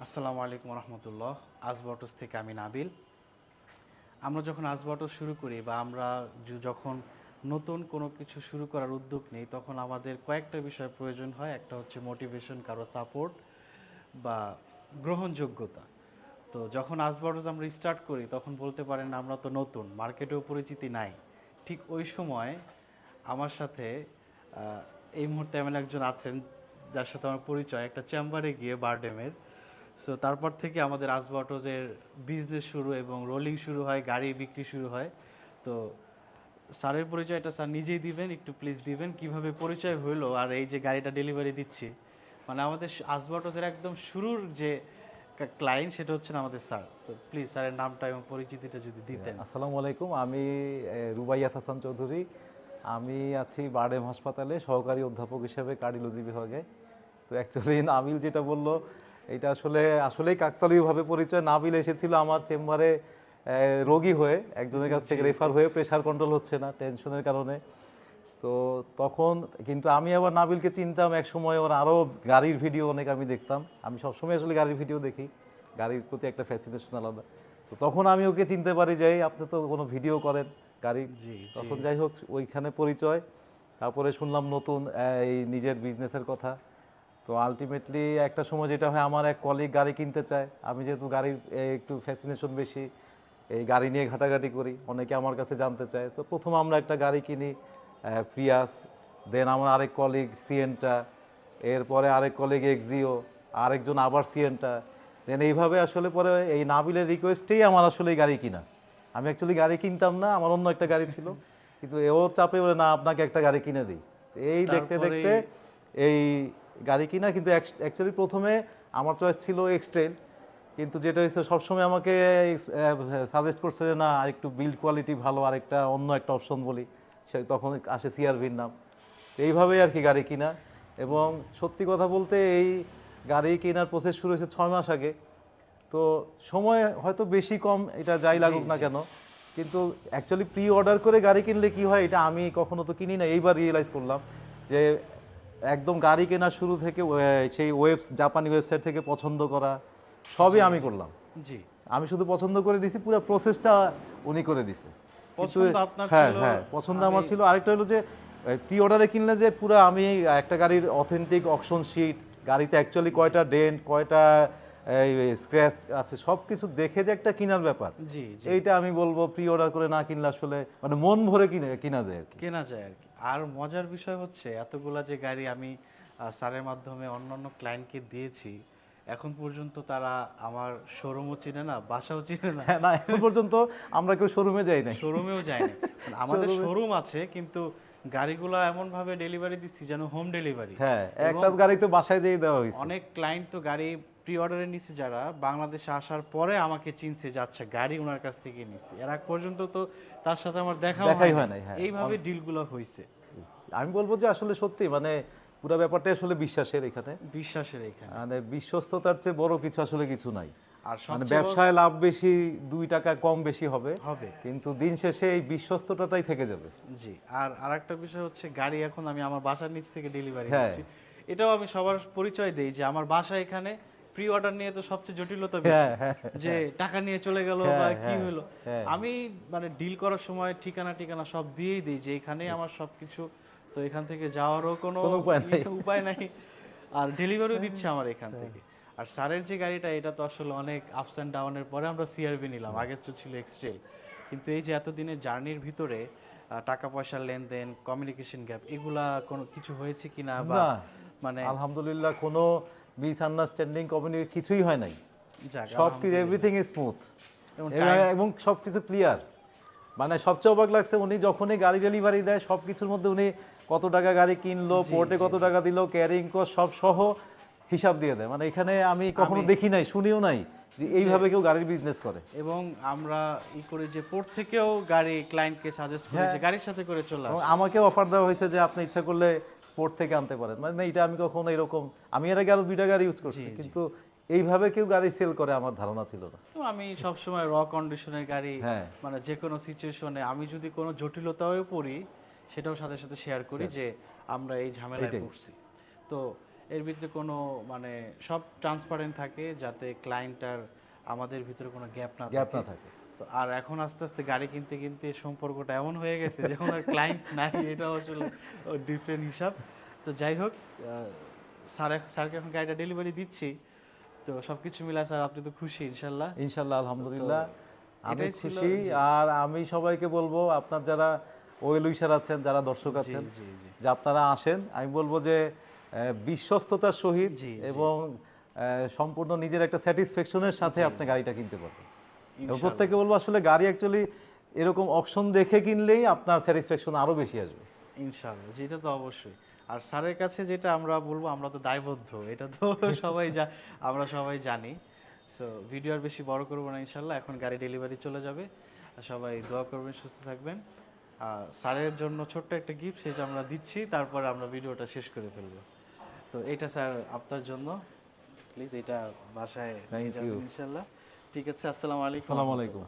আসসালামু আলাইকুম রহমতুল্লাহ। আসবা অটোস থেকে আমি নাবিল। আমরা যখন আসবা অটোস শুরু করি বা আমরা যখন নতুন কোনো কিছু শুরু করার উদ্যোগ নিই, তখন আমাদের কয়েকটা বিষয় প্রয়োজন হয়। একটা হচ্ছে মোটিভেশন, কারো সাপোর্ট বা গ্রহণযোগ্যতা। তো যখন আসবা অটোস আমরা স্টার্ট করি, তখন বলতে পারেন আমরা তো নতুন, মার্কেটেও পরিচিতি নাই। ঠিক ওই সময় আমার সাথে এই মুহূর্তে এমন একজন আছেন যার সাথে আমার পরিচয় একটা চেম্বারে গিয়ে বারডেমের। সো তারপর থেকে আমাদের আসবা অটোজের বিজনেস শুরু এবং রোলিং শুরু হয়, গাড়ি বিক্রি শুরু হয়। তো স্যারের পরিচয়টা স্যার নিজেই দিবেন, একটু প্লিজ দিবেন কিভাবে পরিচয় হইলো আর এই যে গাড়িটা ডেলিভারি দিচ্ছি। মানে আমাদের আসবা অটোজের একদম শুরুর যে ক্লায়েন্ট সেটা হচ্ছেন আমাদের স্যার। তো প্লিজ স্যারের নামটা এবং পরিচিতিটা যদি দিতেন। আসসালামু আলাইকুম। আমি রুবাইয়াত হাসান চৌধুরী। আমি আছি বারডেম হাসপাতালে সহকারী অধ্যাপক হিসেবে কার্ডিওলজি বিভাগে। তো অ্যাকচুয়ালি নাবিল যেটা বললো এটা আসলেই কাকতালীয়ভাবে পরিচয়। নাবিল এসেছিল আমার চেম্বারে রোগী হয়ে, একজনের কাছ থেকে রেফার হয়ে, প্রেশার কন্ট্রোল হচ্ছে না টেনশনের কারণে। তো তখন কিন্তু আমি আবার নাবিলকে চিনতাম এক সময়, ওর আরও গাড়ির ভিডিও অনেক আমি দেখতাম। আমি সবসময় আসলে গাড়ির ভিডিও দেখি, গাড়ির প্রতি একটা ফ্যাসিনেশন আলাদা। তো তখন আমি ওকে চিনতে পারি যে আপনি তো কোনো ভিডিও করেন গাড়ির। তখন যাই হোক ওইখানে পরিচয়। তারপরে শুনলাম নতুন এই নিজের বিজনেসের কথা। তো আলটিমেটলি একটা সময় যেটা হয়, আমার এক কলিগ গাড়ি কিনতে চায়। আমি যেহেতু গাড়ির একটু ফ্যাসিনেশন বেশি, এই গাড়ি নিয়ে ঘাটাঘাটি করি, অনেকে আমার কাছে জানতে চায়। তো প্রথম আমরা একটা গাড়ি কিনি প্রিয়াস, দেন আমার আরেক কলিগ সিএনটা, এরপরে আরেক কলিগ এক্সিও, আরেকজন আবার সিএনটা। দেন এইভাবে আসলে পরে এই নাবিলের রিকোয়েস্টেই আমার আসলে এই গাড়ি কিনা। আমি অ্যাকচুয়ালি গাড়ি কিনতাম না, আমার অন্য একটা গাড়ি ছিল, কিন্তু ওর চাপে বলে না আপনাকে একটা গাড়ি কিনে দিই। এই দেখতে দেখতে এই গাড়ি কিনা। কিন্তু অ্যাকচুয়ালি প্রথমে আমার চয়েস ছিল এক্সট্রেল, কিন্তু যেটা হয়েছে সবসময় আমাকে সাজেস্ট করছে যে না আরেকটু বিল্ড কোয়ালিটি ভালো, আরেকটা অন্য একটা অপশন বলি, সে তখন আসে সিআরভির নাম। এইভাবেই আর কি গাড়ি কিনা। এবং সত্যি কথা বলতে এই গাড়ি কেনার প্রসেস শুরু হয়েছে 6 মাস আগে। তো সময় হয়তো বেশি কম, এটা যাই লাগুক না কেন, কিন্তু অ্যাকচুয়ালি প্রি অর্ডার করে গাড়ি কিনলে কি হয় এটা আমি কখনো তো কিনি না। এইবার রিয়েলাইজ করলাম যে একদম গাড়ি কেনার শুরু থেকে সেই জাপানি ওয়েবসাইট থেকে পছন্দ করা সবই আমি করলাম। জি, আমি শুধু পছন্দ করে দিছি, পুরো প্রসেসটা উনি করে দিছে। কিন্তু পছন্দ আপনার হ্যাঁ ছিল। হ্যাঁ, পছন্দ আমার ছিল। আরেকটা হলো যে প্রি অর্ডারে কিনলে যে পুরো আমি একটা গাড়ির অথেন্টিক অকশন শিট, গাড়িতে অ্যাকচুয়ালি কয়টা ডেন্ট, কয়টা স্ক্র্যাচ আছে, সব কিছু দেখে যে একটা কেনার ব্যাপার, জি জি এইটা আমি বলবো প্রি অর্ডার করে না কিনলে আসলে মানে মন ভরে কিনা যায় আর কি। কেনা যায় আর কি। আর মজার বিষয় হচ্ছে এতগুলা যে গাড়ি আমি স্যারের মাধ্যমে অন্যান্য ক্লায়েন্টকে দিয়েছি, এখন পর্যন্ত তারা আমার শোরুমও চিনে না, বাসাও চিনে না, হ্যাঁ, না এখন পর্যন্ত আমরা কেউ শোরুমে যাই নাই। শোরুমেও যায় না। মানে আমাদের শোরুম আছে কিন্তু গাড়িগুলো এমনভাবে ডেলিভারি দিচ্ছি যেন হোম ডেলিভারি। হ্যাঁ, একটা গাড়ি তো বাসায় যেয়ে দেওয়া হয়েছে। অনেক ক্লায়েন্ট তো গাড়ি প্রি অর্ডারে নিচ্ছে যারা বাংলাদেশে আসার পরে আমাকে চিনছে যে আচ্ছা গাড়ি ওনার কাছ থেকে নিচ্ছি। এর আগ পর্যন্ত তো তার সাথে আমার দেখাই হয় হয় নাই। হ্যাঁ, এইভাবে ডিলগুলো হয়েছে। আমি বলবো যে আসলে সত্যি মানে পুরো ব্যাপারটা আসলে বিশ্বাসের এখানে। বিশ্বাসের এখানে। মানে বিশ্বস্ততার চেয়ে বড় কিছু আসলে কিছু নাই। আর মানে সবচেয়ে ব্যবসায় লাভ বেশি, 2 টাকা কম বেশি হবে, হবে। কিন্তু দিন শেষে এই বিশ্বস্ততাই থেকে যাবে। জি। আর আরেকটা বিষয় হচ্ছে গাড়ি এখন আমি আমার বাসার নিচ থেকে ডেলিভারি হ্যাঁ। দিচ্ছি। এটাও আমি সবার পরিচয় দেই যে আমার বাসা এখানে। প্রি অর্ডার নিয়ে তো সবচেয়ে জটিলতা বেশি, যে টাকা নিয়ে চলে গেল বা কি হলো। আমি মানে ডিল করার সময় ঠিকানা সব দিয়েই দিই যে এখানেই আমার সবকিছু, তো এখান থেকে যাওয়ারও কোনো উপায় নাই। আর ডেলিভারিও দিচ্ছে আমার এখান থেকে। আর স্যারের যে গাড়িটা, এটা তো আসলে অনেক আপস অ্যান্ড ডাউনের পরে আমরা সিআরভি নিলাম, আগের তো ছিল এক্সট্রেল। কিন্তু এই যে এতদিনের জার্নির ভিতরে টাকা পয়সার লেনদেন, কমিউনিকেশন গ্যাপ, এগুলা কোনো কিছু হয়েছে কিনা বা না, মানে আলহামদুলিল্লাহ কোনো মিসআন্ডারস্ট্যান্ডিং কমিউনিকেশন কিছুই হয় নাই। যাক সব কিছু এভরিথিং ইজ স্মুথ এবং এবং সব কিছু ক্লিয়ার। মানে সবচেয়ে অবাক লাগছে উনি যখনই গাড়ি ডেলিভারি দেয় সব কিছুর মধ্যে উনি কত টাকা গাড়ি কিনলো, পোর্টে কত টাকা দিল, ক্যারিং কস্ট সব সহ হিসাব দিয়ে দেয়। মানে এখানে আমি কখনো দেখি নাই, শুনিও নাই যে এইভাবে কেউ গাড়ির বিজনেস করে। এবং আমরা করি যে পোর্ট থেকেও গাড়ি ক্লায়েন্টকে সাজেস্ট করি যে গাড়ির সাথে করে চলে এবং আসে। আমাকে অফার দেওয়া হয়েছে যে আপনি ইচ্ছা করলে পোর্ট থেকে আনতে পারেন। মানে এটা আমি কখনো এরকম, আমি এর আগে আরো 2টা গাড়ি ইউজ করছি, কিন্তু এইভাবে কেউ গাড়ি সেল করে আমার ধারণা ছিল না। তো আমি সবসময় র কন্ডিশনের গাড়ি, মানে যে কোনো সিচুয়েশনে আমি যদি কোনো জটিলতায়ও পড়ি সেটাও সাথে সাথে শেয়ার করি যে আমরা এই ঝামেলায় পড়ছি। তো এর ভিতরে কোনো মানে সব ট্রান্সপারেন্ট থাকে যাতে ক্লায়েন্টার আমাদের ভিতরে কোনো গ্যাপ না গ্যাপ থাকে। না থাকে। তো আর এখন আস্তে আস্তে গাড়ি কিনতে কিনতে সম্পর্কটা এমন হয়ে গেছে যখন আর ক্লায়েন্ট নাই, এটা আসলে ডিফারেন্ট হিসাব। তো যাই হোক, স্যারকে এখন গাড়িটা ডেলিভারি দিচ্ছি, তো সব কিছু মিলে স্যার আপনি তো খুশি ইনশাল্লাহ? ইনশাল্লাহ আলহামদুলিল্লাহ আমি এটাই ছিল, খুশি। জি। আর আমি সবাইকে বলবো, আপনার যারা ওয়েল উইশার আছেন, যারা দর্শক জি আছেন, জি জি যে আপনারা আসেন, আমি বলবো যে বিশ্বস্ততার সহিত জি, জি। এবং সম্পূর্ণ নিজের একটা স্যাটিসফ্যাকশনের সাথে জি, আপনি জি। গাড়িটা কিনতে পারবেন। এবং ইনশাল্লাহ। প্রত্যেকে বলবো আসলে গাড়ি অ্যাকচুয়ালি এরকম অপশন দেখে কিনলেই আপনার স্যাটিসফ্যাকশন আরো বেশি আসবে। ইনশাল্লাহ, যেটা তো অবশ্যই। আর স্যারের কাছে যেটা আমরা বলবো, আমরা তো দায়বদ্ধ, এটা তো আমরা সবাই জানি। সো ভিডিও আর বেশি বড় করবো না ইনশাল্লাহ, এখন গাড়ি ডেলিভারি চলে যাবে। আর সবাই দোয়া করবেন, সুস্থ থাকবেন। স্যারের জন্য ছোট্ট একটা গিফট, সেটা আমরা দিচ্ছি, তারপরে আমরা ভিডিওটা শেষ করে ফেলবো। তো এটা স্যার আপনার জন্য, প্লিজ এটা বাসায় নিয়ে Thank যাবেন you. ইনশাল্লাহ। ঠিক আছে, আসসালামু আলাইকুম। আসসালামু আলাইকুম।